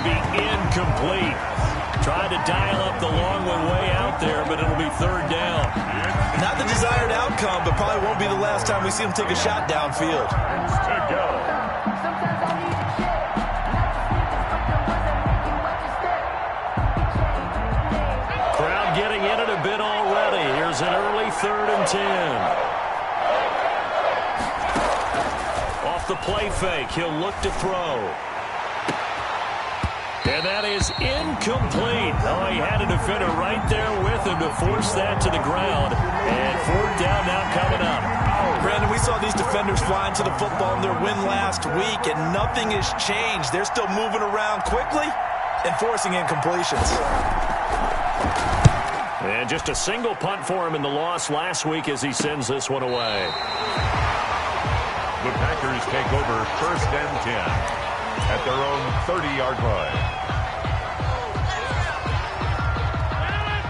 to be incomplete. Tried to dial up the long one way out there, but it'll be third down. Not the desired outcome, but probably won't be the last time we see him take a shot downfield. To go. Crowd getting in it a bit already. Here's an early 3rd and 10. Off the play fake, he'll look to throw. And that is incomplete. Oh, he had a defender right there with him to force that to the ground. And 4th down now coming up. Brandon, we saw these defenders flying to the football in their win last week, and nothing has changed. They're still moving around quickly and forcing incompletions. And just a single punt for him in the loss last week as he sends this one away. The Packers take over 1st and 10 at their own 30-yard line.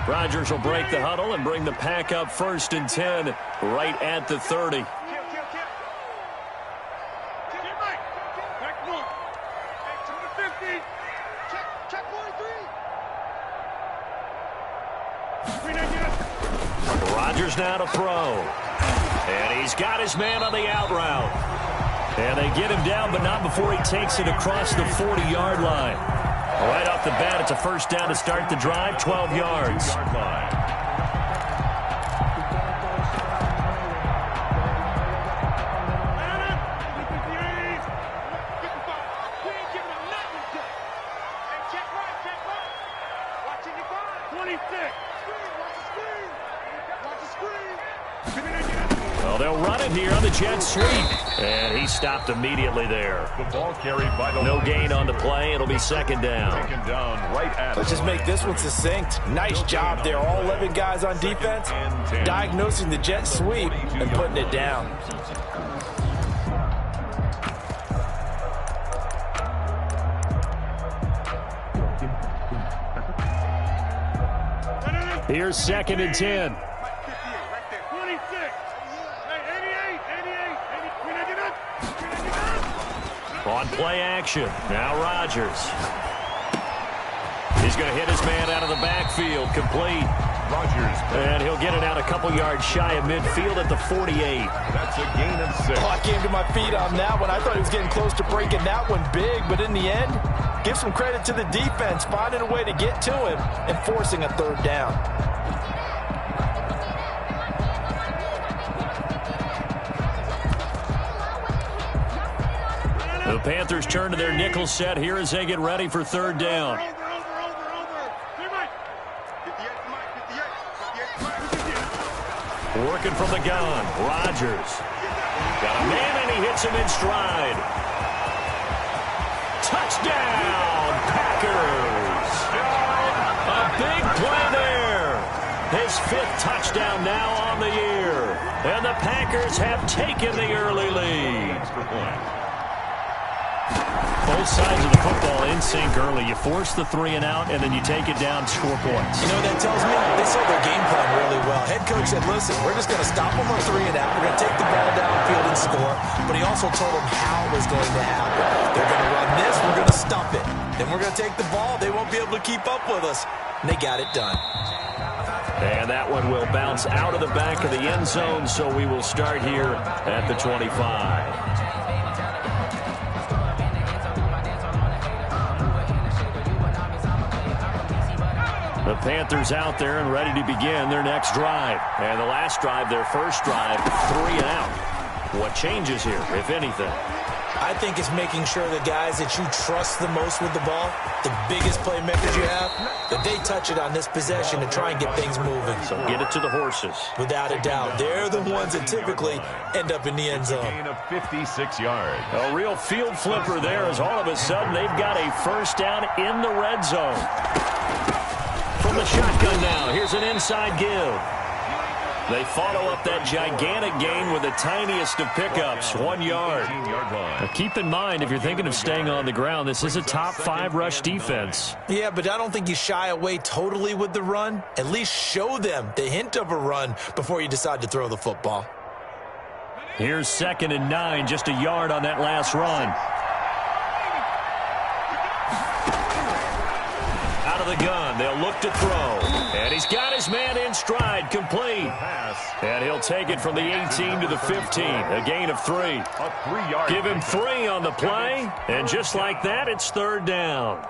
Rodgers will break the huddle and bring the pack up 1st and 10 right at the 30. Rodgers now to throw. And he's got his man on the out route. And they get him down, but not before he takes it across the 40-yard line. Right off the bat, it's a 1st down to start the drive, 12 yards. Well, they'll run it here on the jet sweep. And he stopped immediately there. The ball carried by the no gain on the play. It'll be 2nd down. Taken down right at Let's just make this one succinct. Nice job there. All 11 guys on defense diagnosing the jet sweep and putting it down. Here's 2nd and 10. On play action. Now Rodgers. He's going to hit his man out of the backfield. Complete. Rodgers. And he'll get it out a couple yards shy of midfield at the 48. That's a gain of 6. Oh, I came to my feet on that one. I thought he was getting close to breaking that one big, but in the end, give some credit to the defense, finding a way to get to him and forcing a 3rd down. The Panthers turn to their nickel set here as they get ready for 3rd down. Working from the gun, Rodgers. Got a man and he hits him in stride. Touchdown, Packers! A big play there. His 5th touchdown now on the year. And the Packers have taken the early lead. Both sides of the football in sync early. You force the 3 and out, and then you take it down, score points. You know what that tells me? They saw their game plan really well. Head coach said, listen, we're just going to stop them on 3 and out. We're going to take the ball downfield and score. But he also told them how it was going to happen. They're going to run this. We're going to stop it. Then we're going to take the ball. They won't be able to keep up with us. And they got it done. And that one will bounce out of the back of the end zone, so we will start here at the 25. The Panthers out there and ready to begin their next drive. And the last drive, their first drive, 3 and out. What changes here, if anything? I think it's making sure the guys that you trust the most with the ball, the biggest playmakers you have, that they touch it on this possession to try and get things moving. So get it to the horses. Without a doubt. They're the ones that typically end up in the end zone. Gain of 56 yards. A real field flipper there as all of a sudden they've got a 1st down in the red zone. From the shotgun now, here's an inside give. They follow up that gigantic gain with the tiniest of pickups, 1 yard. Now keep in mind, if you're thinking of staying on the ground, this is a top 5 rush defense. Yeah, but I don't think you shy away totally with the run. At least show them the hint of a run before you decide to throw the football. Here's 2nd and 9, just a yard on that last run. out of the gun. They'll look to throw. And he's got his man in stride, complete. And he'll take it from the 18 to the 15, a gain of 3. Give him 3 on the play, and just like that, it's third down.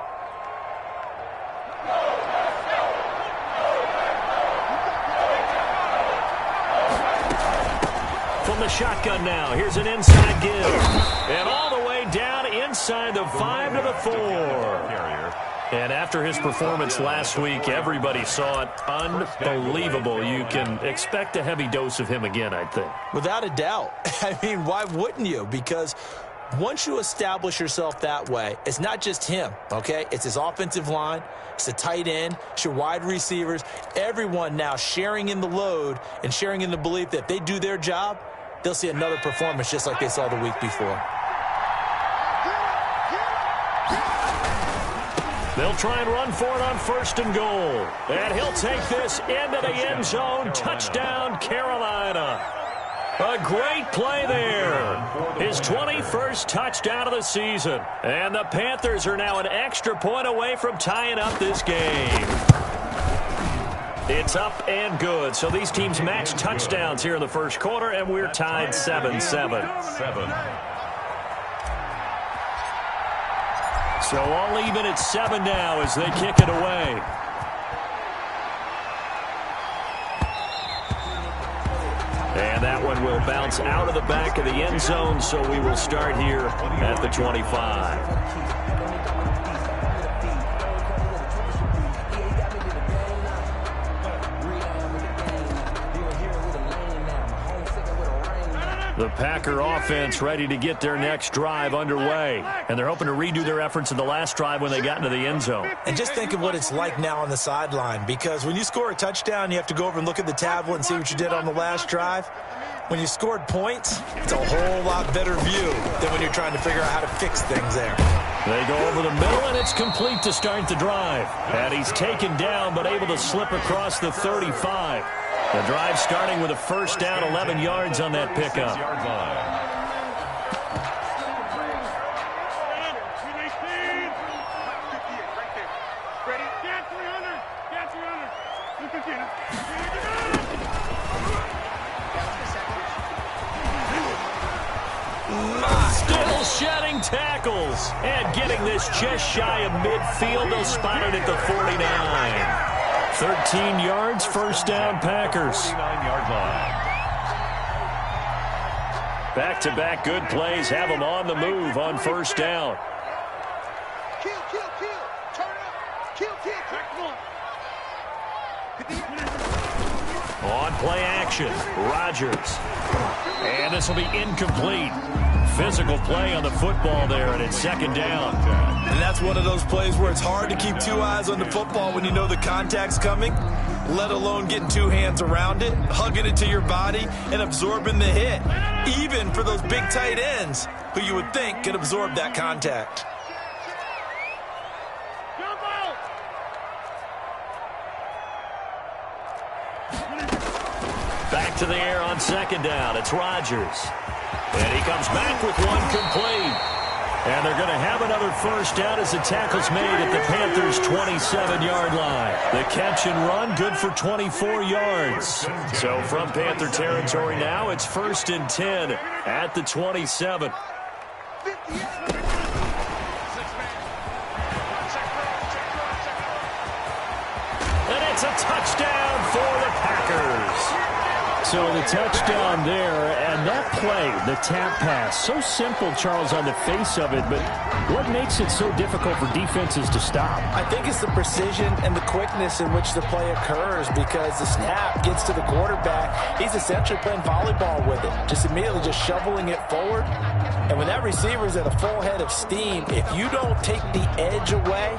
From the shotgun now, here's an inside give. And all the way down inside the 5 to the 4. And after his performance last week, everybody saw it. Unbelievable. You can expect a heavy dose of him again, I think. Without a doubt. I mean, why wouldn't you? Because once you establish yourself that way, it's not just him, okay? It's his offensive line, it's the tight end, it's your wide receivers, everyone now sharing in the load and sharing in the belief that if they do their job, they'll see another performance just like they saw the week before. They'll try and run for it on 1st and goal. And he'll take this into the end zone. Touchdown, Carolina. A great play there. His 21st touchdown of the season. And the Panthers are now an extra point away from tying up this game. It's up and good. So these teams match touchdowns here in the first quarter, and we're tied 7-7. So all even at 7 now as they kick it away. And that one will bounce out of the back of the end zone, so we will start here at the 25. The Packer offense ready to get their next drive underway. And they're hoping to redo their efforts in the last drive when they got into the end zone. And just think of what it's like now on the sideline, because when you score a touchdown, you have to go over and look at the tablet and see what you did on the last drive. When you scored points, it's a whole lot better view than when you're trying to figure out how to fix things there. They go over the middle, and it's complete to start the drive. And he's taken down, but able to slip across the 35. The drive starting with a first down, 11 yards on that pickup. Still shedding tackles. And getting this just shy of midfield. They'll spot it at the 49. 13 yards, first down, Packers. Back-to-back good plays have them on the move on first down. Kill. Turn up. Kill. On play action, Rodgers. And this will be incomplete. Physical play on the football there, and it's second down. And that's one of those plays where it's hard to keep 2 eyes on the football when you know the contact's coming, let alone getting 2 hands around it, hugging it to your body, and absorbing the hit, even for those big tight ends who you would think could absorb that contact. Back to the air on second down. It's Rodgers. And he comes back with one complete. And they're going to have another first down as the tackle's made at the Panthers' 27-yard line. The catch and run good for 24 yards. So from Panther territory now, it's 1st and 10 at the 27. And it's a touchdown for the Packers. So the touchdown there, and that play, the tap pass, so simple, Charles, on the face of it, but what makes it so difficult for defenses to stop? I think it's the precision and the quickness in which the play occurs, because the snap gets to the quarterback. He's essentially playing volleyball with it, just immediately just shoveling it forward. And when that receiver's at a full head of steam, if you don't take the edge away,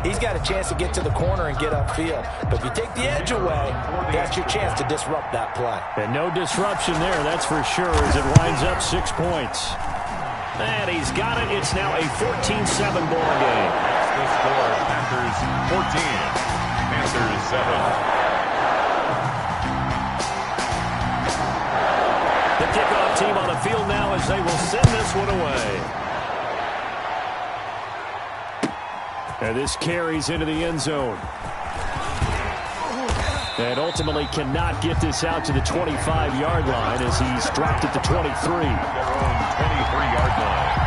he's got a chance to get to the corner and get upfield. But if you take the edge away, that's your chance to disrupt that play. And no disruption there, that's for sure, as it winds up 6 points. And he's got it. It's now a 14-7 ball game. That's the score. Panthers 14. Panthers 7. The kickoff team on the field now as they will send this one away. And this carries into the end zone. And ultimately cannot get this out to the 25-yard line as he's dropped at the 23. Their own 23-yard line.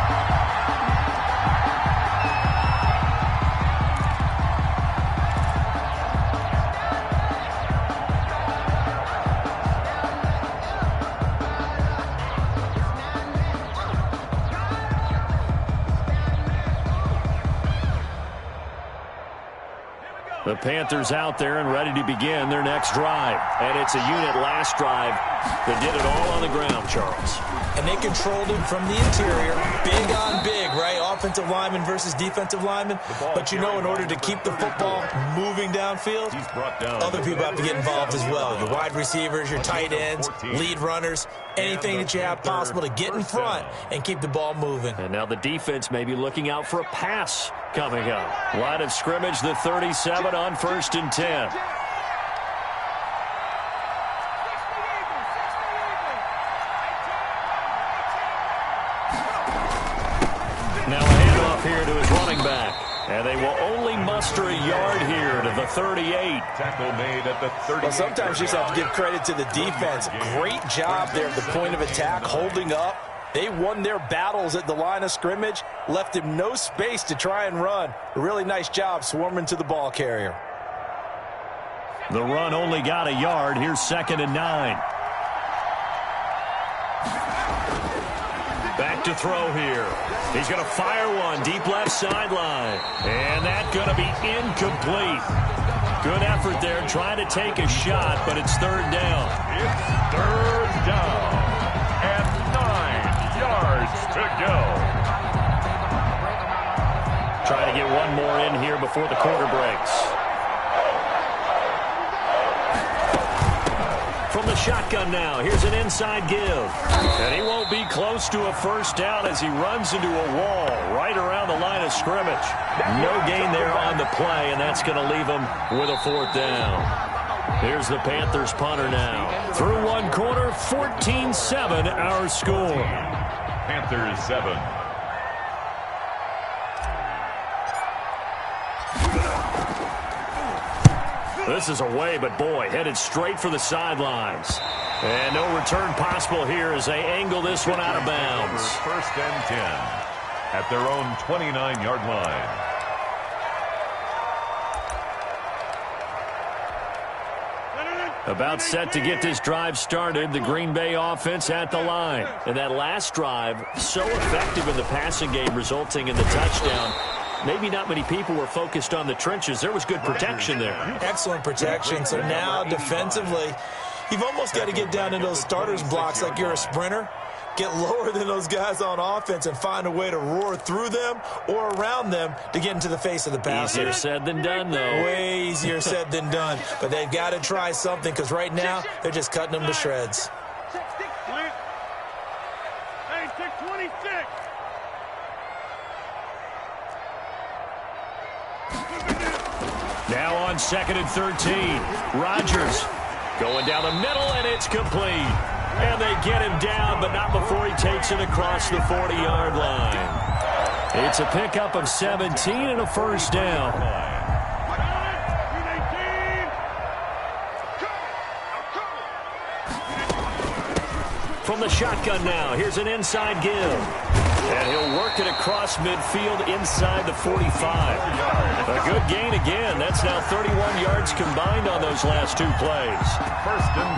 The Panthers out there and ready to begin their next drive. And it's a unit last drive that did it all on the ground, Charles. And they controlled it from the interior. Big on big, right? Offensive lineman versus defensive lineman. But you know, in order to keep the football moving downfield, other people have to get involved as well. Your wide receivers, your tight ends, lead runners, anything that you have possible to get in front and keep the ball moving. And now the defense may be looking out for a pass coming up. Line of scrimmage, the 37 on 1st and 10. Now a handoff here to his running back. And they will only muster a yard here to the 38. Tackle made at the 38. Well, sometimes you just have to give credit to the defense. Great job there at the point of attack, holding up. They won their battles at the line of scrimmage, left him no space to try and run. A really nice job swarming to the ball carrier. The run only got a yard. Here's 2nd and 9. Back to throw here. He's going to fire one deep left sideline. And that's going to be incomplete. Good effort there trying to take a shot, but it's 3rd down. It's 3rd down. And 9 yards to go. Trying to get one more in here before the quarter breaks. From the shotgun now, here's an inside give. And he won't be close to a 1st down as he runs into a wall right around the line of scrimmage. No gain there on the play, and that's going to leave him with a 4th down. Here's the Panthers punter now. Through one quarter, 14-7 our score. Panthers 7. This is away, but boy, headed straight for the sidelines. And no return possible here as they angle this one out of bounds. 1st and 10 at their own 29-yard line. About set to get this drive started, the Green Bay offense at the line. And that last drive, so effective in the passing game, resulting in the touchdown. Maybe not many people were focused on the trenches. There was good protection there. Excellent protection. So now defensively, you've almost got to get down in those starters blocks like you're a sprinter. Get lower than those guys on offense and find a way to roar through them or around them to get into the face of the passer. Easier said than done, though. Way easier said than done. But they've got to try something because right now they're just cutting them to shreds. Hey, 626. Now on 2nd and 13. Rodgers going down the middle, and it's complete. And they get him down, but not before he takes it across the 40-yard line. It's a pickup of 17 and a 1st down. From the shotgun now, here's an inside give. And he'll work it across midfield inside the 45. A good gain again. That's now 31 yards combined on those last 2 plays.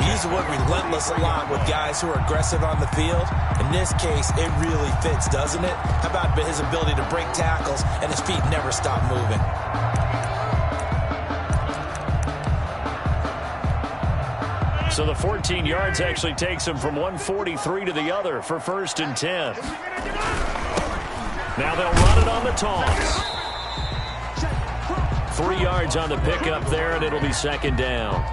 He's the word relentless a lot with guys who are aggressive on the field. In this case, it really fits, doesn't it? How about his ability to break tackles and his feet never stop moving? So the 14 yards actually takes him from 143 to the other for 1st and 10. Now they'll run it on the toss. 3 yards on the pickup there, and it'll be 2nd down.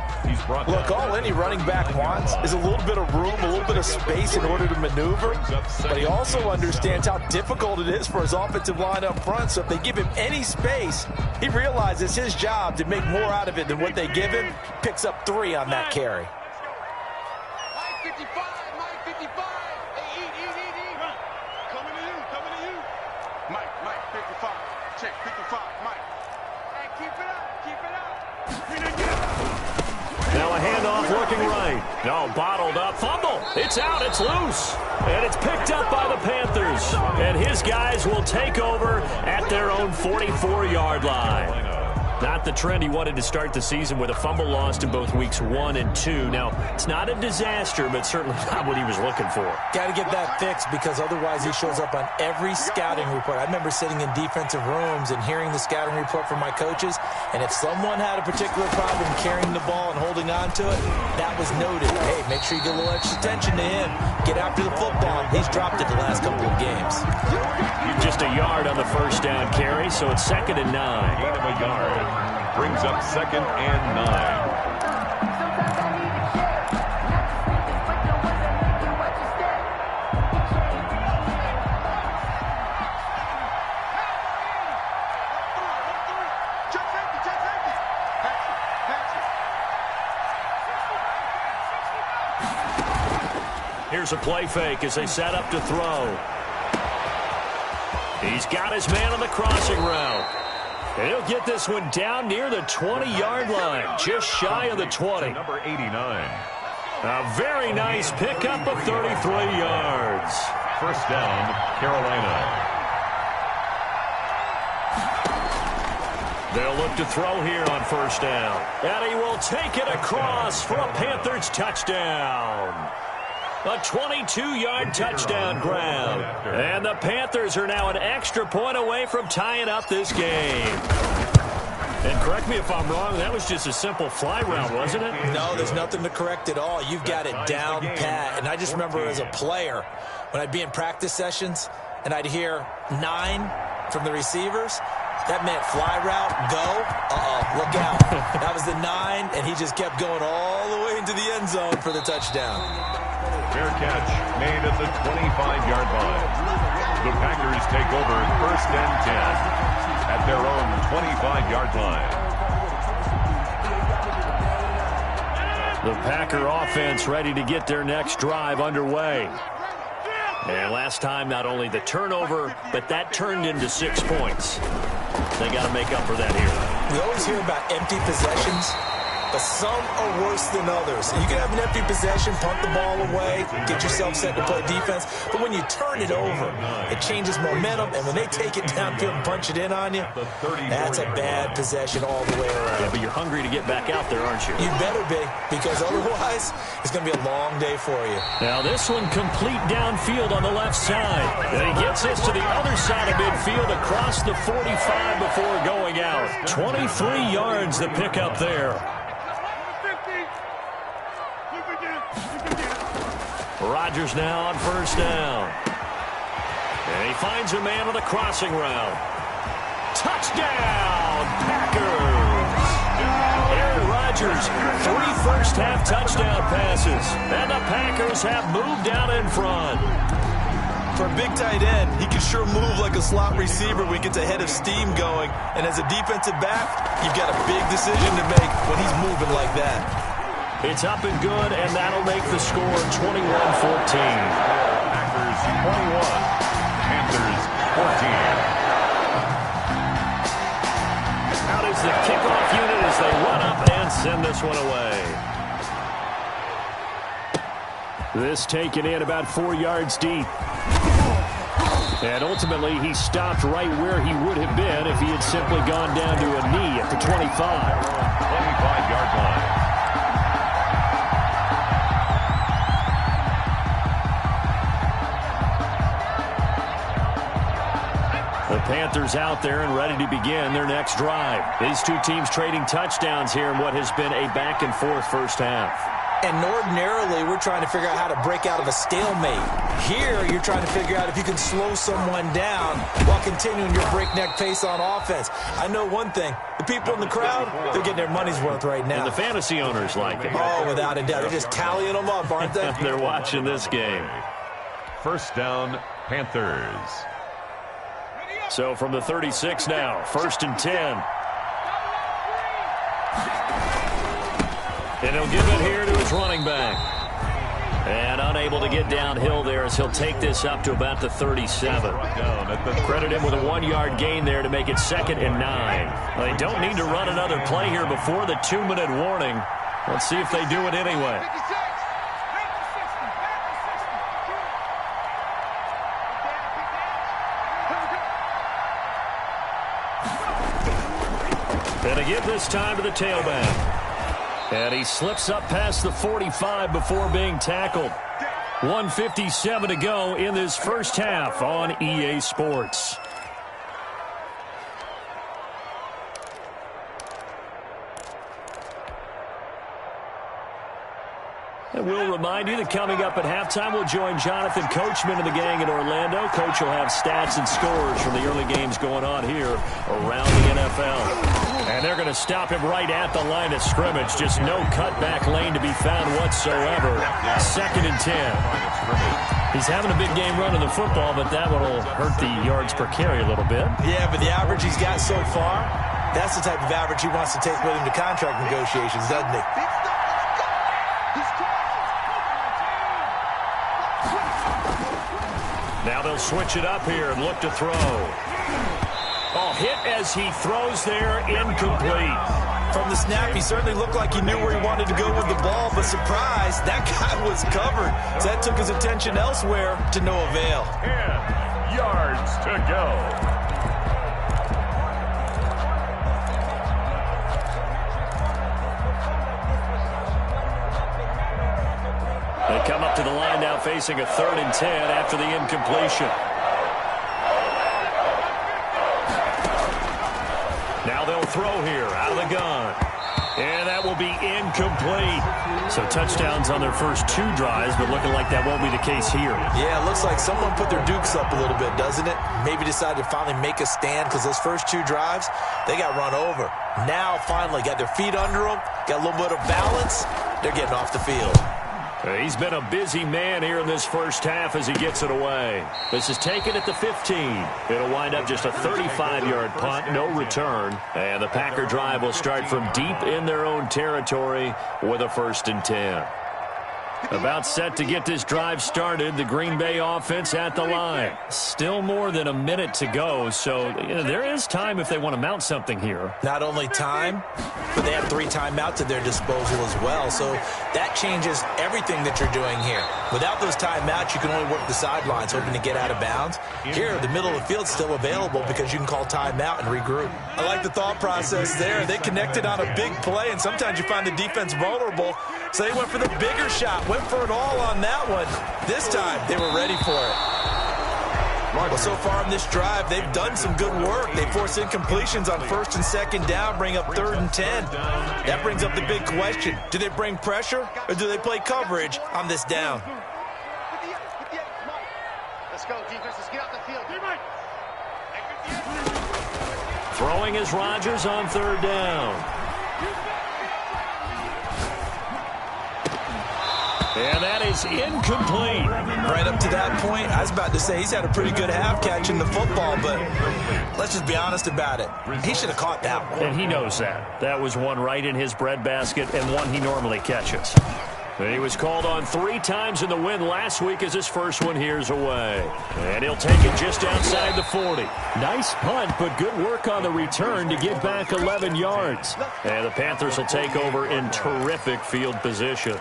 Look, all any running back wants is a little bit of room, a little bit of space in order to maneuver. But he also understands how difficult it is for his offensive line up front. So if they give him any space, he realizes his job to make more out of it than what they give him. Picks up 3 on that carry. Mike 55, Mike 55. Hey, eat. Coming to you. Mike 55. Check 55. Now a handoff looking right. No, bottled up. Fumble. It's out. It's loose. And it's picked up by the Panthers. And his guys will take over at their own 44-yard line. Not the trend he wanted to start the season with a fumble lost in both weeks 1 and 2. Now, it's not a disaster, but certainly not what he was looking for. Got to get that fixed because otherwise he shows up on every scouting report. I remember sitting in defensive rooms and hearing the scouting report from my coaches, and if someone had a particular problem carrying the ball and holding on to it, that was noted. Hey, make sure you get a little extra attention to him. Get after the football. He's dropped it the last couple of games. Just a yard on the first down carry, so it's 2nd and 9. Gain of a yard. Brings up 2nd and 9. Here's a play fake as they set up to throw. He's got his man on the crossing route. And he'll get this one down near the 20-yard line, just shy of the 20. Number 89. A very nice pickup of 33 yards. First down, Carolina. They'll look to throw here on first down. And he will take it across for a Panthers touchdown. A 22-yard touchdown grab. And the Panthers are now an extra point away from tying up this game. And correct me if I'm wrong, that was just a simple fly route, wasn't it? No, there's nothing to correct at all. You've got it down pat. And I just remember as a player, when I'd be in practice sessions and I'd hear 9 from the receivers, that meant fly route, go, look out. That was the 9, and he just kept going all the way into the end zone for the touchdown. Fair catch made at the 25-yard line. The Packers take over 1st and 10 at their own 25-yard line. The Packer offense ready to get their next drive underway. And last time, not only the turnover, but that turned into 6 points. They got to make up for that here. We always hear about empty possessions, but some are worse than others. You can have an empty possession, punt the ball away, get yourself set to play defense, but when you turn it over, it changes momentum, and when they take it downfield and punch it in on you, that's a bad possession all the way around. Yeah, but you're hungry to get back out there, aren't you? You better be, because otherwise, it's going to be a long day for you. Now this one complete downfield on the left side. And he gets us to the other side of midfield across the 45 before going out. 23 yards the pickup there. Rodgers now on first down. And he finds a man on the crossing route. Touchdown, Packers! Aaron Rodgers, 3 first-half touchdown passes. And the Packers have moved out in front. For a big tight end, he can sure move like a slot receiver when he gets a head of steam going. And as a defensive back, you've got a big decision to make when he's moving like that. It's up and good, and that'll make the score 21-14. Packers 21, Panthers 14. Out is the kickoff unit as they run up and send this one away. This taken in about 4 yards deep. And ultimately, he stopped right where he would have been if he had simply gone down to a knee at the 25. 25-yard line. The Panthers out there and ready to begin their next drive. These two teams trading touchdowns here in what has been a back-and-forth first half. And ordinarily, we're trying to figure out how to break out of a stalemate. Here, you're trying to figure out if you can slow someone down while continuing your breakneck pace on offense. I know one thing. The people in the crowd, they're getting their money's worth right now. And the fantasy owners like it. Oh, without a doubt. They're just tallying them up, aren't they? They're watching this game. First down, Panthers. So from the 36 now, 1st and 10. And he'll give it here to his running back. And unable to get downhill there as he'll take this up to about the 37. Credit him with a 1-yard gain there to make it 2nd and 9. They don't need to run another play here before the 2-minute warning. Let's see if they do it anyway. And to give this time to the tailback. And he slips up past the 45 before being tackled. 1:57 to go in this first half on EA Sports. And we'll remind you that coming up at halftime, we'll join Jonathan Coachman and the gang in Orlando. Coach will have stats and scores from the early games going on here around the NFL. And they're going to stop him right at the line of scrimmage. Just no cutback lane to be found whatsoever. 2nd and 10. He's having a big game running the football, but that one will hurt the yards per carry a little bit. Yeah, but the average he's got so far, that's the type of average he wants to take with him to contract negotiations, doesn't he? Now they'll switch it up here and look to throw. Oh, hit as he throws there, incomplete. From the snap, he certainly looked like he knew where he wanted to go with the ball, but surprise, that guy was covered. So that took his attention elsewhere to no avail. 10 yards to go. They come up to the line now facing a 3rd and 10 after the incompletion. Now they'll throw here out of the gun. And that will be incomplete. So touchdowns on their first 2 drives, but looking like that won't be the case here. Yeah, it looks like someone put their dukes up a little bit, doesn't it? Maybe decided to finally make a stand because those first 2 drives, they got run over. Now finally got their feet under them, got a little bit of balance. They're getting off the field. He's been a busy man here in this first half as he gets it away. This is taken at the 15. It'll wind up just a 35-yard punt, no return. And the Packer drive will start from deep in their own territory with a 1st and 10. About set to get this drive started. The Green Bay offense at the line. Still more than a minute to go, so there is time if they want to mount something here. Not only time, but they have 3 timeouts at their disposal as well, so that changes everything that you're doing here. Without those timeouts, you can only work the sidelines, hoping to get out of bounds. Here, the middle of the field's still available because you can call timeout and regroup. I like the thought process there. They connected on a big play, and sometimes you find the defense vulnerable, so they went for the bigger shot, went for it all on that one. This time, they were ready for it. Well, so far in this drive, they've done some good work. They force incompletions on 1st and 2nd down, bring up 3rd and 10. That brings up the big question. Do they bring pressure, or do they play coverage on this down? Let's go, defense. Let's get out the field. Throwing is Rodgers on 3rd down. And that is incomplete. Right up to that point, I was about to say he's had a pretty good half catching the football, but let's just be honest about it. He should have caught that one. And he knows that. That was one right in his breadbasket and one he normally catches. He was called on 3 times in the win last week as his first one here's away. And he'll take it just outside the 40. Nice punt, but good work on the return to get back 11 yards. And the Panthers will take over in terrific field position.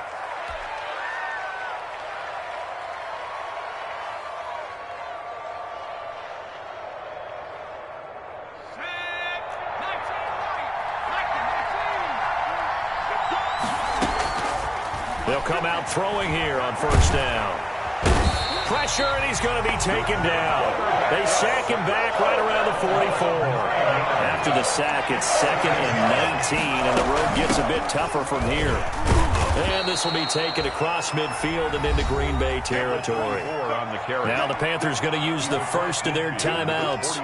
They'll come out throwing here on 1st down. Pressure, and he's going to be taken down. They sack him back right around the 44. After the sack, it's 2nd and 19, and the road gets a bit tougher from here. And this will be taken across midfield and into Green Bay territory. Now the Panthers going to use the first of their timeouts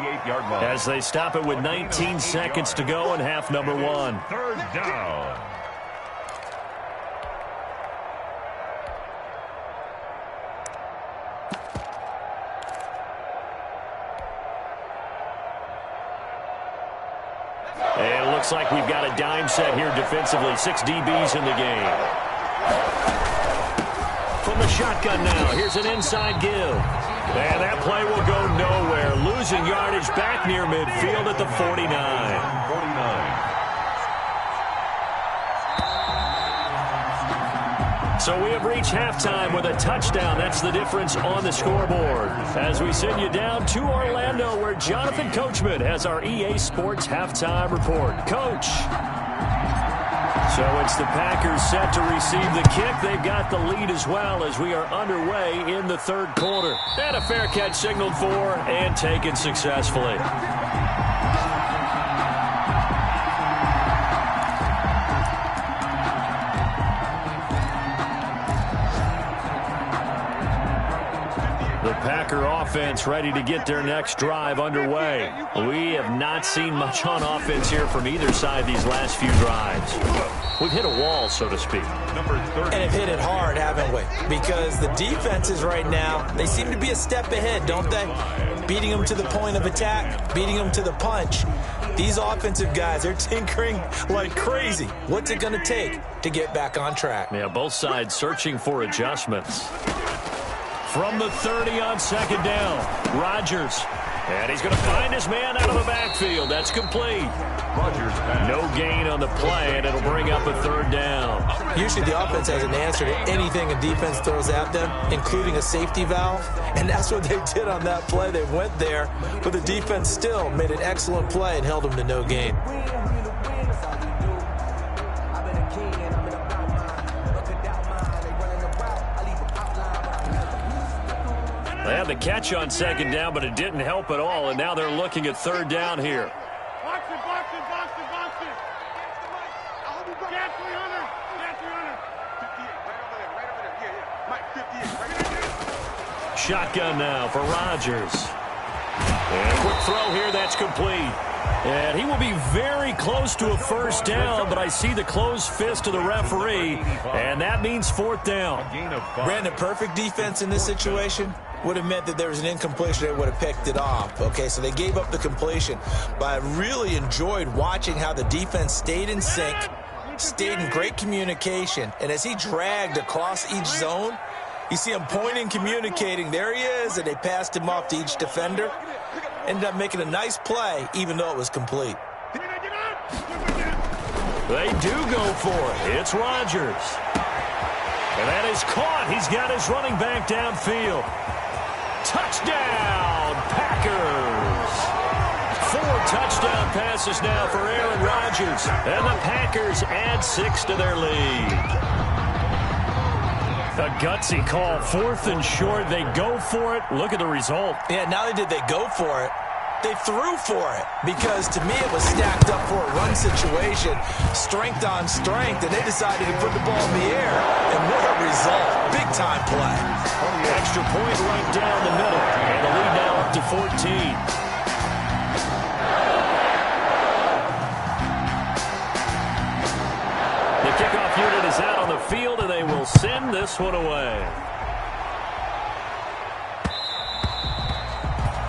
as they stop it with 19 seconds to go in half number 1. 3rd down. And it looks like we've got a dime set here defensively. 6 DBs in the game. From the shotgun now. Here's an inside give. And that play will go nowhere. Losing yardage back near midfield at the 49. 49. So we have reached halftime with a touchdown. That's the difference on the scoreboard. As we send you down to Orlando, where Jonathan Coachman has our EA Sports halftime report. Coach. So it's the Packers set to receive the kick. They've got the lead as well as we are underway in the third quarter. And a fair catch signaled for and taken successfully. The Packer offense ready to get their next drive underway. We have not seen much on offense here from either side these last few drives. We've hit a wall, so to speak. Number 30. And have hit it hard, haven't we? Because the defenses right now, they seem to be a step ahead, don't they? Beating them to the point of attack, beating them to the punch. These offensive guys, they're tinkering like crazy. What's it going to take to get back on track? Yeah, both sides searching for adjustments. From the 30 on second down, Rodgers. And he's going to find his man out of the backfield. That's complete. Rodgers pass. No gain on the play, and it'll bring up a third down. Usually the offense has an answer to anything a defense throws at them, including a safety valve. And that's what they did on that play. They went there, but the defense still made an excellent play and held them to no gain. They had the catch on second down, but it didn't help at all, and now they're looking at third down here. Box it, box it, box it, box it. Get 300. Get 300. 58, right over there. Yeah, yeah. Mike, 58, right there. Shotgun now for Rodgers. And a quick throw here, that's complete. And he will be very close to a first down, but I see the closed fist of the referee, and that means fourth down. Brandon, perfect defense in this situation would have meant that there was an incompletion that would have picked it off. Okay, so they gave up the completion. But I really enjoyed watching how the defense stayed in sync, stayed in great communication, and as he dragged across each zone, you see him pointing, communicating. There he is, and they passed him off to each defender. Ended up making a nice play, even though it was complete. They do go for it. It's Rodgers. And that is caught. He's got his running back downfield. Touchdown, Packers. 4 touchdown passes now for Aaron Rodgers. And the Packers add 6 to their lead. A gutsy call, 4th and short. They go for it. Look at the result. Yeah, not only did they go for it, they threw for it, because to me it was stacked up for a run situation, strength on strength, and they decided to put the ball in the air, and what a result. Big-time play. Extra point right down the middle, and the lead now up to 14. The kickoff unit is out on the field, and they will send this one away.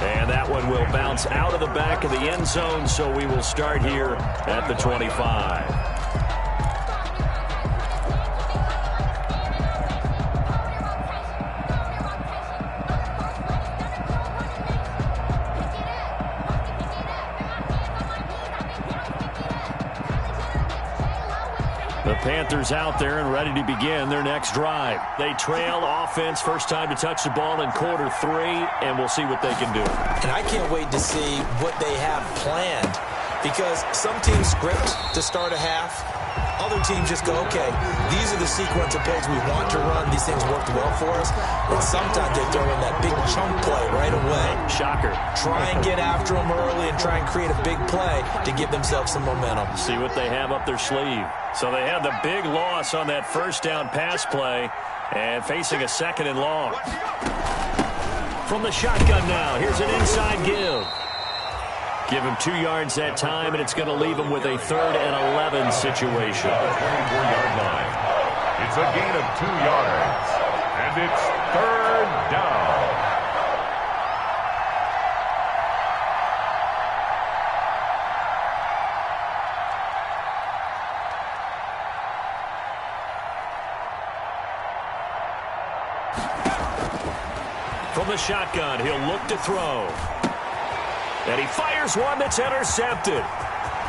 And that one will bounce out of the back of the end zone, so we will start here at the 25. The Panthers out there and ready to begin their next drive. They trail offense, first time to touch the ball in quarter 3, and we'll see what they can do. And I can't wait to see what they have planned, because some teams script to start a half. Other teams just go, okay, these are the sequence of plays we want to run. These things worked well for us. And sometimes they throw in that big chunk play right away. Shocker. Try and get after them early and try and create a big play to give themselves some momentum. See what they have up their sleeve. So they had the big loss on that first down pass play and facing a 2nd and long. From the shotgun now, here's an inside give. Give him 2 yards that time, and it's going to leave him with a 3rd and 11 situation. 24-yard line. It's a gain of 2 yards, and it's 3rd down. From the shotgun, he'll look to throw. And he fires one that's intercepted.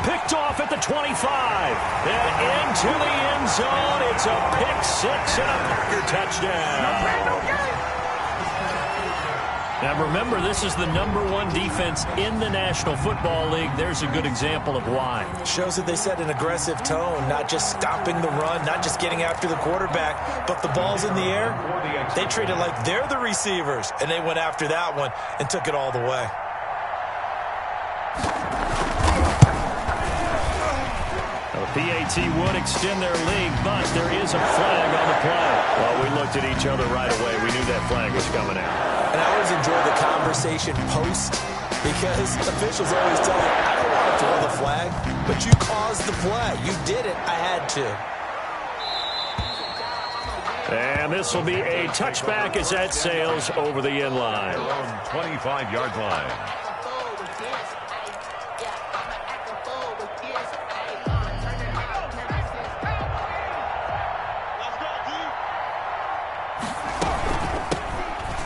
Picked off at the 25. And into the end zone. It's a pick six and a Packer touchdown. Now remember, this is the #1 defense in the National Football League. There's a good example of why. Shows that they set an aggressive tone, not just stopping the run, not just getting after the quarterback, but the ball's in the air. They treat it like they're the receivers, and they went after that one and took it all the way. The PAT would extend their lead, but there is a flag on the play. Well, we looked at each other right away. We knew that flag was coming out. And I always enjoy the conversation post, because officials always tell you, I don't want to throw the flag, but you caused the play. You did it. I had to. And this will be a touchback as that sails over the end line. 25-yard line.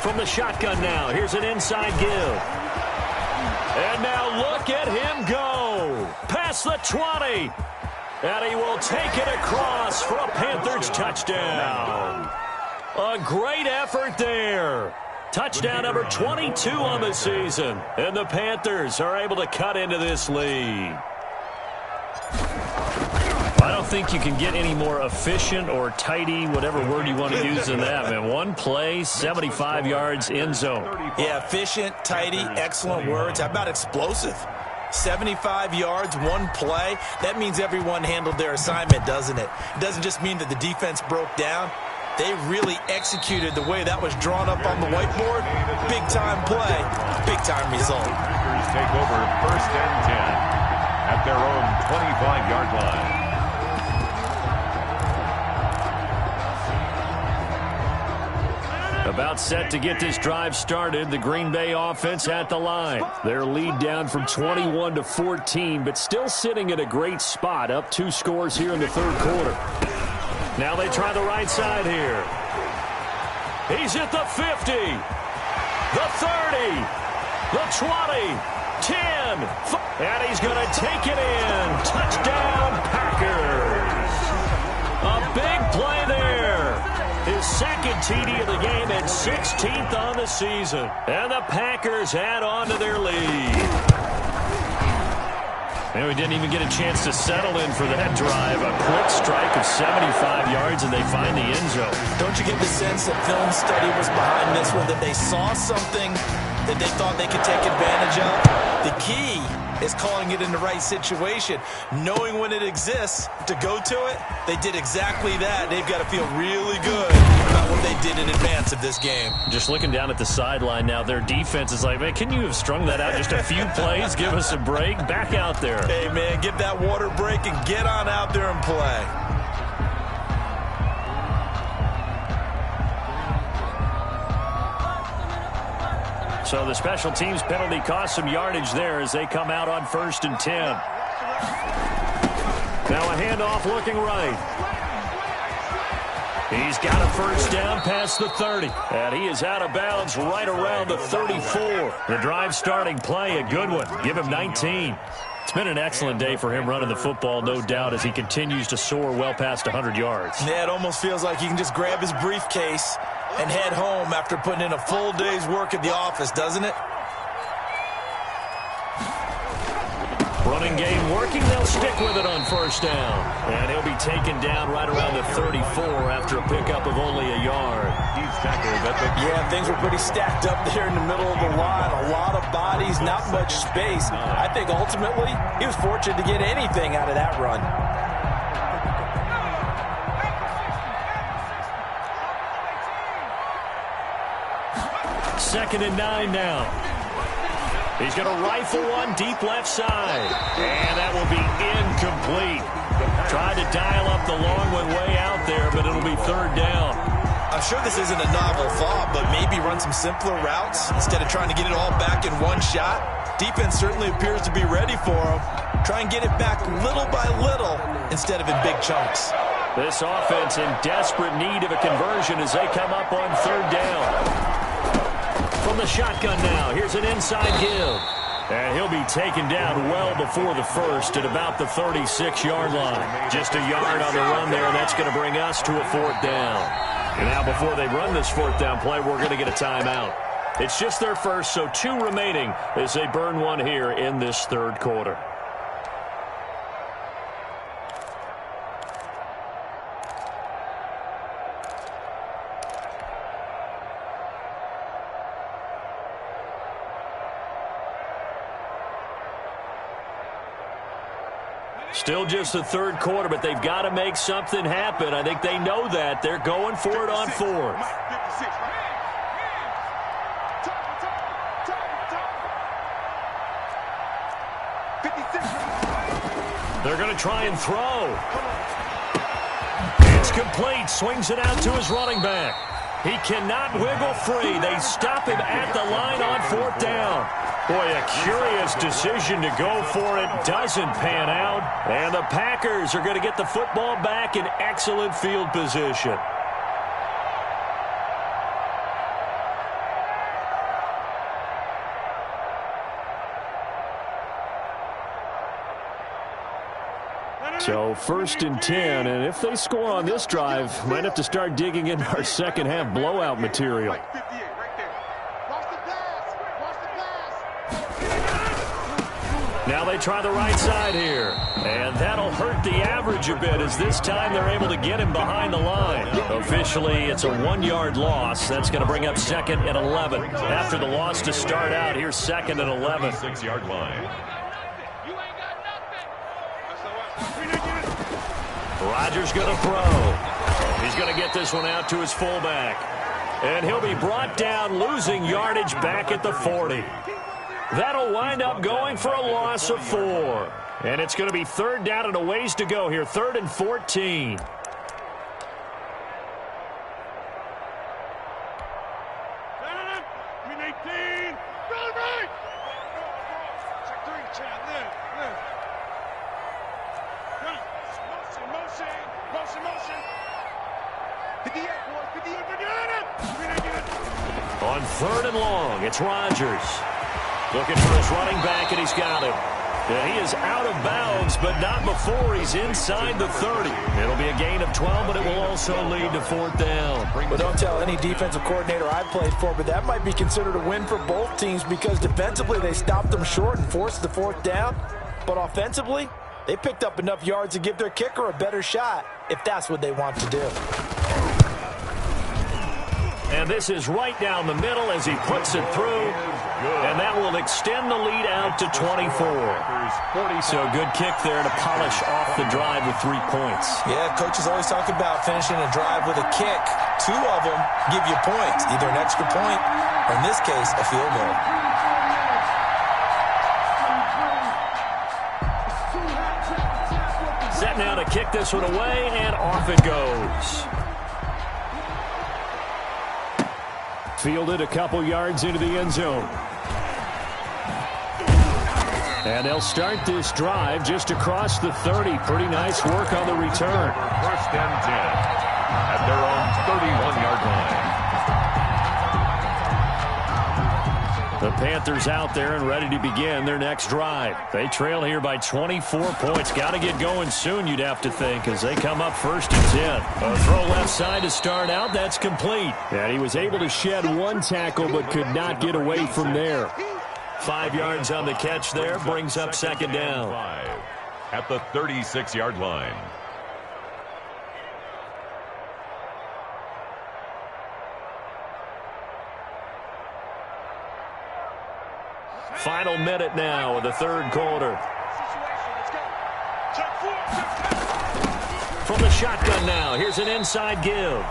From the shotgun now, here's an inside give. And now look at him go. Past the 20. And he will take it across for a Panthers touchdown. A great effort there. Touchdown number 22 on the season. And the Panthers are able to cut into this lead. I don't think you can get any more efficient or tidy, whatever word you want to use in that, man. One play, 75 yards, end zone. Yeah, efficient, tidy, excellent words. How about explosive? 75 yards, one play. That means everyone handled their assignment, doesn't it? It doesn't just mean that the defense broke down. They really executed the way that was drawn up on the whiteboard. Big-time play, big-time result. Packers take over 1st and 10 at their own 25-yard line. About set to get this drive started, the Green Bay offense at the line. Their lead down from 21 to 14, but still sitting at a great spot, up 2 scores here in the 3rd quarter. Now they try the right side here. He's at the 50, the 30, the 20, 10, and he's going to take it in. Touchdown, Packers. A big play there. His 2nd TD of the game and 16th on the season. And the Packers add on to their lead. And we didn't even get a chance to settle in for that drive. A quick strike of 75 yards, and they find the end zone. Don't you get the sense that film study was behind this one, that they saw something that they thought they could take advantage of? The key is calling it in the right situation, knowing when it exists to go to it. They did exactly that. They've got to feel really good about what they did in advance of this game. Just looking down at the sideline now, their defense is like, man, can you have strung that out just a few plays? Give us a break. Back out there. Hey, man, give that water break and get on out there and play. So the special teams penalty cost some yardage there as they come out on 1st and 10. Now a handoff looking right. He's got a 1st down past the 30. And he is out of bounds right around the 34. The drive starting play, a good one. Give him 19. It's been an excellent day for him running the football, no doubt, as he continues to soar well past 100 yards. Yeah, it almost feels like he can just grab his briefcase and head home after putting in a full day's work at the office, doesn't it? Running game working. They'll stick with it on 1st down. And he'll be taken down right around the 34 after a pickup of only a yard. He's tackled at the... Yeah, things were pretty stacked up there in the middle of the line. A lot of bodies, not much space. I think ultimately he was fortunate to get anything out of that run. 2nd and 9 now. He's going to rifle one deep left side. And that will be incomplete. Tried to dial up the long one way out there, but it'll be 3rd down. I'm sure this isn't a novel thought, but maybe run some simpler routes instead of trying to get it all back in one shot. Defense certainly appears to be ready for him. Try and get it back little by little instead of in big chunks. This offense in desperate need of a conversion as they come up on 3rd down. From the shotgun now, here's an inside give. And he'll be taken down well before the first at about the 36-yard line. Just a yard on the run there, and that's going to bring us to a fourth down. And now before they run this fourth down play, we're going to get a timeout. It's just their first, so 2 remaining as they burn one here in this third quarter. Still just the third quarter, but they've got to make something happen. I think they know that. They're going for it on fourth. They're going to try and throw. It's complete. Swings it out to his running back. He cannot wiggle free. They stop him at the line on fourth down. Boy, a curious decision to go for it. Doesn't pan out. And the Packers are going to get the football back in excellent field position. So 1st and 10, and if they score on this drive, might have to start digging into our second half blowout material. Now they try the right side here, and that'll hurt the average a bit as this time they're able to get him behind the line. Officially, it's a 1-yard loss. That's going to bring up 2nd and 11. After the loss to start out, here's 2nd and 11. 6-yard line. Rodgers going to throw. He's going to get this one out to his fullback. And he'll be brought down, losing yardage back at the 40. That'll wind up going for a loss of 4. And it's going to be 3rd down and a ways to go here. 3rd and 14. On 3rd and long, it's Rodgers. Looking for his running back, and he's got him. And he is out of bounds, but not before he's inside the 30. It'll be a gain of 12, but it will also lead to 4th down. Well, don't tell any defensive coordinator I've played for, but that might be considered a win for both teams because defensively they stopped them short and forced the 4th down. But offensively, they picked up enough yards to give their kicker a better shot if that's what they want to do. And this is right down the middle as he puts it through. And that will extend the lead out to 24. So a good kick there to polish off the drive with 3 points. Yeah, coaches always talk about finishing a drive with a kick. 2 of them give you points, either an extra point or, in this case, a field goal. Set now to kick this one away, and off it goes. Fielded a couple yards into the end zone. And they'll start this drive just across the 30. Pretty nice work on the return. 1st and 10 at their own 31-yard line. The Panthers out there and ready to begin their next drive. They trail here by 24 points. Got to get going soon, you'd have to think, as they come up 1st and 10. A throw left side to start out. That's complete. And he was able to shed 1 tackle but could not get away from there. 5 yards on the catch there. Brings up 2nd down. 5 at the 36-yard line. Final minute now of the 3rd quarter. From the shotgun now, here's an inside give.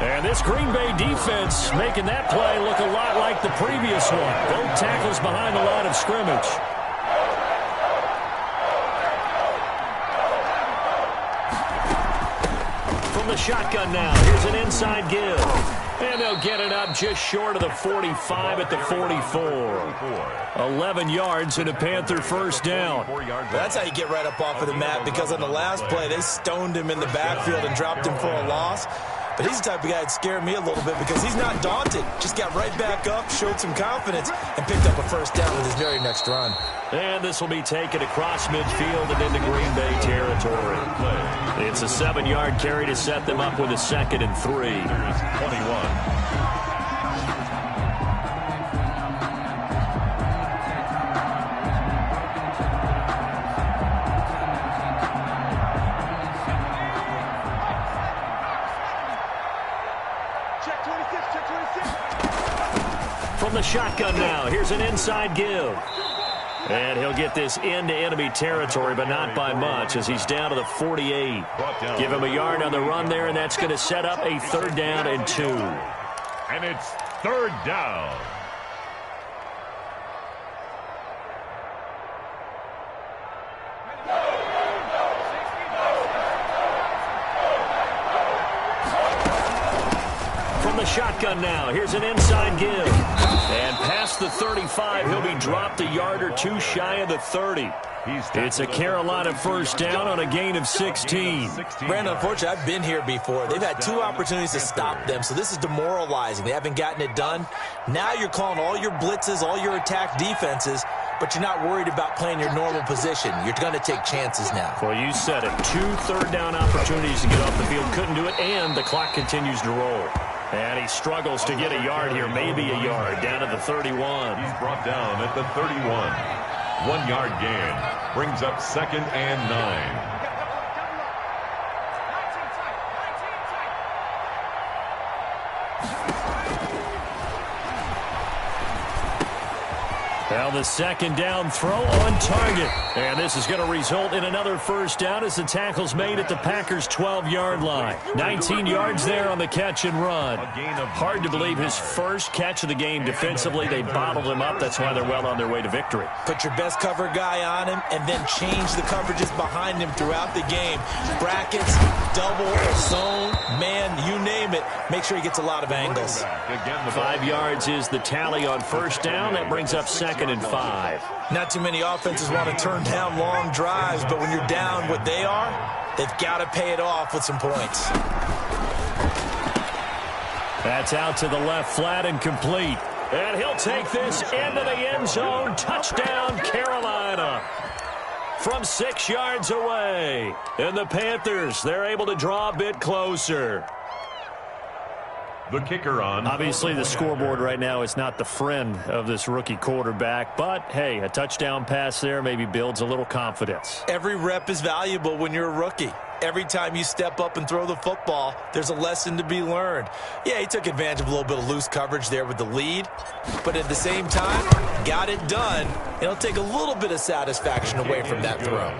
And this Green Bay defense making that play look a lot like the previous one. Both tackles behind the line of scrimmage. From the shotgun now, here's an inside give. And they'll get it up just short of the 45 at the 44. 11 yards and a Panther 1st down. That's how you get right up off of the mat, because on the last play, they stoned him in the backfield and dropped him for a loss. but he's the type of guy that scared me a little bit because he's not daunted. Just got right back up, showed some confidence, and picked up a first down with his very next run. And this will be taken across midfield and into Green Bay territory. It's a 7-yard carry to set them up with a 2nd and 3. 21. From the shotgun now, here's an inside give. And he'll get this into enemy territory, but not by much as he's down to the 48. Give him a yard on the run there, and that's going to set up a 3rd down and 2. And it's 3rd down. From the shotgun now, here's an inside give. And past the 35, he'll be dropped a yard or 2 shy of the 30. It's a Carolina first down on a gain of 16. Brandon, unfortunately, I've been here before. They've had 2 opportunities to stop them, so this is demoralizing. They haven't gotten it done. Now you're calling all your blitzes, all your attack defenses, but you're not worried about playing your normal position. You're going to take chances now. Well, you said it. 2 third-down opportunities to get off the field. Couldn't do it, and the clock continues to roll. And he struggles to get a yard here, maybe a yard, down to the 31. He's brought down at the 31. 1-yard gain brings up 2nd and 9. Now the 2nd down throw on target. And this is going to result in another first down as the tackle's made at the Packers' 12-yard line. 19 yards there on the catch and run. Hard to believe his first catch of the game defensively. They bottled him up. That's why they're well on their way to victory. Put your best cover guy on him and then change the coverages behind him throughout the game. Brackets, double, zone, man, you name it. Make sure he gets a lot of angles. 5 yards is the tally on first down. That brings up 2nd and 5. Not too many offenses want to turn down long drives, but when you're down what they are, they've got to pay it off with some points. That's out to the left flat and complete. And he'll take this into the end zone. Touchdown, Carolina. From 6 yards away. And the Panthers, they're able to draw a bit closer. The kicker on. Obviously, the scoreboard right now is not the friend of this rookie quarterback. But, hey, a touchdown pass there maybe builds a little confidence. Every rep is valuable when you're a rookie. Every time you step up and throw the football, there's a lesson to be learned. Yeah, he took advantage of a little bit of loose coverage there with the lead. But at the same time, got it done. It'll take a little bit of satisfaction away from that throw.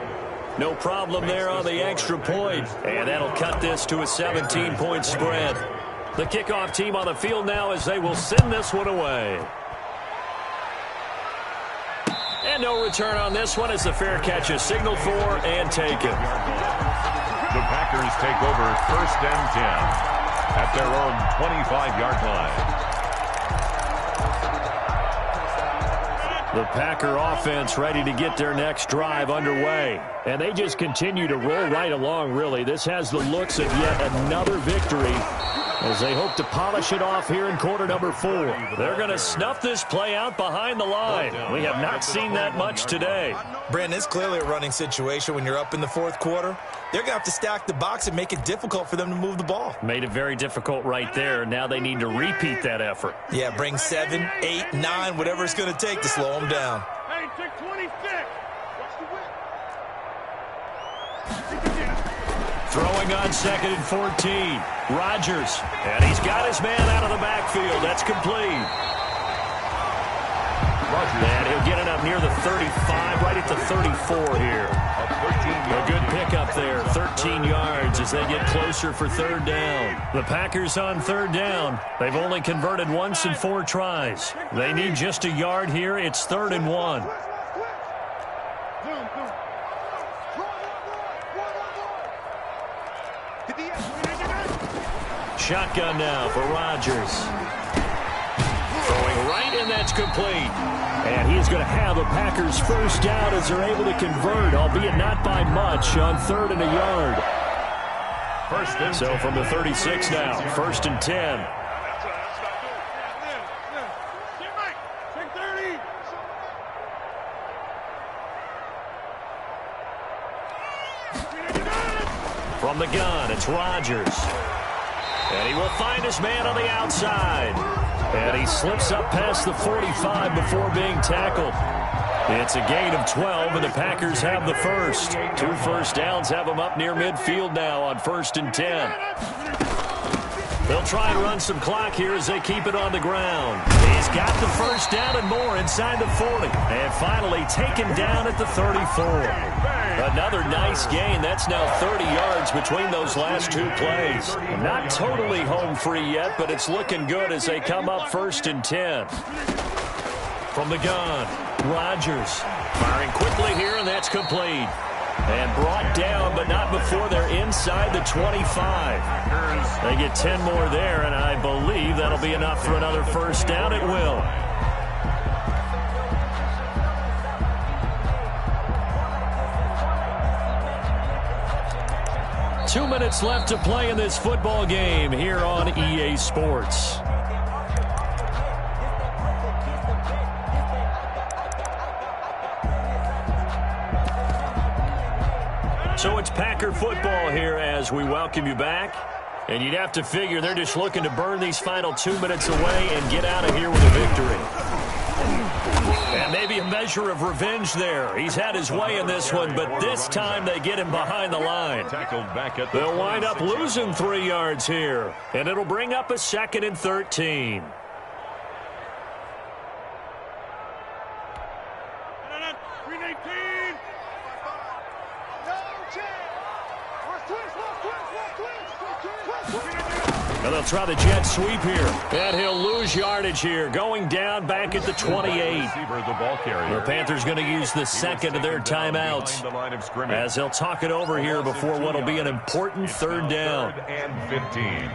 No problem there on the extra point. And that'll cut this to a 17-point spread. The kickoff team on the field now as they will send this one away. And no return on this one as the fair catch is signaled for and taken. The Packers take over 1st and 10 at their own 25-yard line. The Packer offense ready to get their next drive underway. And they just continue to roll right along, really. This has the looks of yet another victory as they hope to polish it off here in quarter number 4. They're going to snuff this play out behind the line. We have not seen that much today. Brandon, it's clearly a running situation when you're up in the 4th quarter. They're going to have to stack the box and make it difficult for them to move the ball. Made it very difficult right there. Now they need to repeat that effort. Yeah, bring 7, 8, 9, whatever it's going to take to slow them down. Hey, take 26. Watch the whip. Throwing on 2nd and 14. Rodgers. And he's got his man out of the backfield. That's complete. And he'll get it up near the 35, right at the 34 here. A good pickup there. 13 yards as they get closer for 3rd down. The Packers on 3rd down. They've only converted once in 4 tries. They need just a yard here. It's 3rd and 1. Shotgun now for Rodgers. Throwing right, and that's complete. And he's going to have the Packers first down as they're able to convert, albeit not by much, on 3rd and a yard. First and So from the 36 now, 1st and 10. From the gun, it's Rodgers. And he will find his man on the outside. And he slips up past the 45 before being tackled. It's a gain of 12, and the Packers have the first. 2 first downs have them up near midfield now on 1st and 10. They'll try and run some clock here as they keep it on the ground. He's got the first down and more inside the 40. And finally taken down at the 34. Another nice gain. That's now 30 yards between those last 2 plays. Not totally home free yet, but it's looking good as they come up 1st and 10. From the gun, Rodgers firing quickly here, and that's complete. And brought down, but not before they're inside the 25. They get 10 more there, and I believe that'll be enough for another first down. It will. Two minutes left to play in this football game here on EA Sports. So it's Packer football here as we welcome you back. And you'd have to figure they're just looking to burn these final 2 minutes away and get out of here with a victory. And maybe a measure of revenge there. He's had his way in this one, but this time they get him behind the line. They'll wind up losing 3 yards here. And it'll bring up a 2nd and 13. Now they'll try the jet sweep here. And he'll lose yardage here. Going down back at the 28. The Panthers going to use the second of their timeouts as they'll talk it over here before what will be an important 3rd down. 3rd and 15.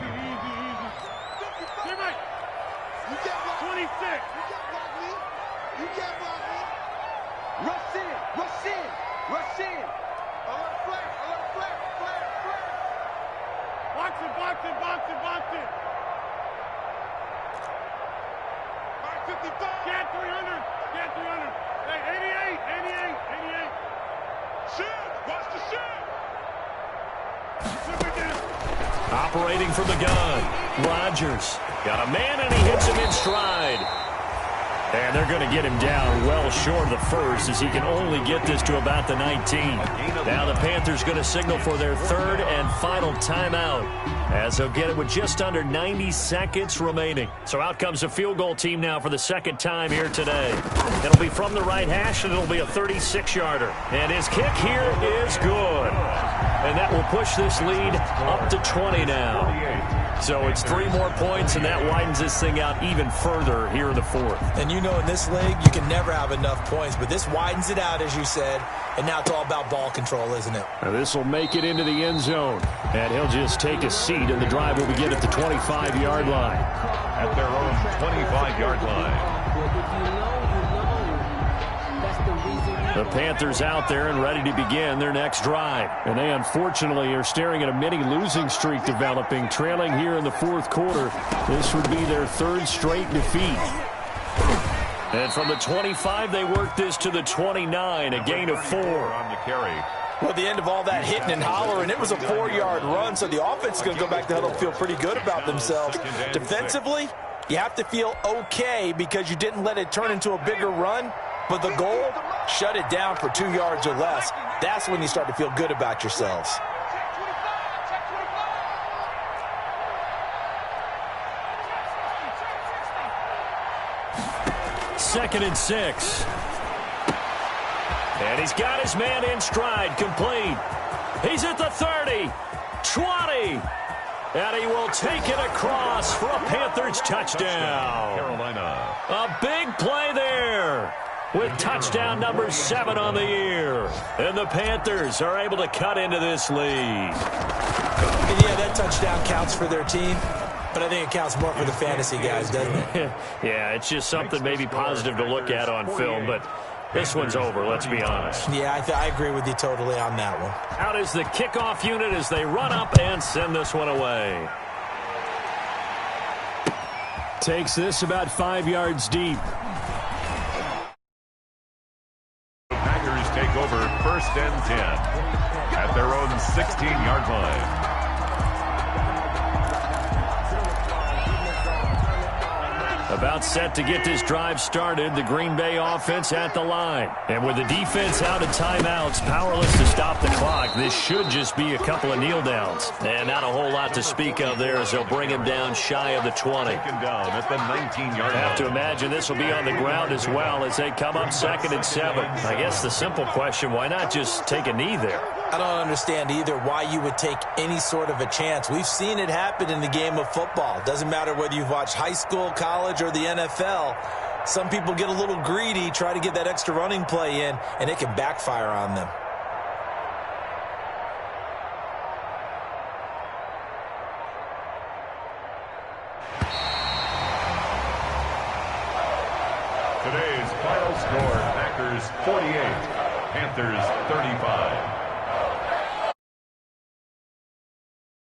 Operating from the gun, Rodgers got a man and he hits him in stride. And they're going to get him down well short of the first as he can only get this to about the 19. Now the Panthers going to signal for their 3rd and final timeout as they'll get it with just under 90 seconds remaining. So out comes the field goal team now for the 2nd time here today. It'll be from the right hash, and it'll be a 36-yarder. And his kick here is good. And that will push this lead up to 20 now. So it's 3 more points, and that widens this thing out even further here in the 4th. And you know in this league, you can never have enough points, but this widens it out, as you said, and now it's all about ball control, isn't it? Now this will make it into the end zone, and he'll just take a seat, and the drive will begin at the 25-yard line. At their own 25-yard line. The Panthers out there and ready to begin their next drive. And they unfortunately are staring at a mini losing streak developing, trailing here in the 4th quarter. This would be their 3rd straight defeat. And from the 25, they work this to the 29, a gain of 4. On the carry. Well, at the end of all that hitting and hollering, it was a 4-yard run, so the offense is going to go back to huddle and feel pretty good about themselves. Defensively, you have to feel okay because you didn't let it turn into a bigger run, but the goal, shut it down for 2 yards or less. That's when you start to feel good about yourselves. Second and 6. And he's got his man in stride, complete. He's at the 30, 20. And he will take it across for a Panthers touchdown. Carolina. A big play there with touchdown number 7 on the year. And the Panthers are able to cut into this lead. And yeah, that touchdown counts for their team, but I think it counts more for the fantasy guys, doesn't it? Yeah, it's just something maybe positive to look at on film, but This one's over, let's be honest. Yeah, I agree with you totally on that one. Out is the kickoff unit as they run up and send this one away. Takes this about 5 yards deep. The Packers take over 1st and 10 at their own 16-yard line. About set to get this drive started, the Green Bay offense at the line. And with the defense out of timeouts, powerless to stop the clock, this should just be a couple of kneel downs. And not a whole lot to speak of there as they'll bring him down shy of the 20. Taken down at the 19-yard line. Have to imagine this will be on the ground as well as they come up 2nd and 7. I guess the simple question, why not just take a knee there? I don't understand either why you would take any sort of a chance. We've seen it happen in the game of football. Doesn't matter whether you've watched high school, college, or the NFL. Some people get a little greedy, try to get that extra running play in, and it can backfire on them. Today's final score, Packers 48, Panthers 35.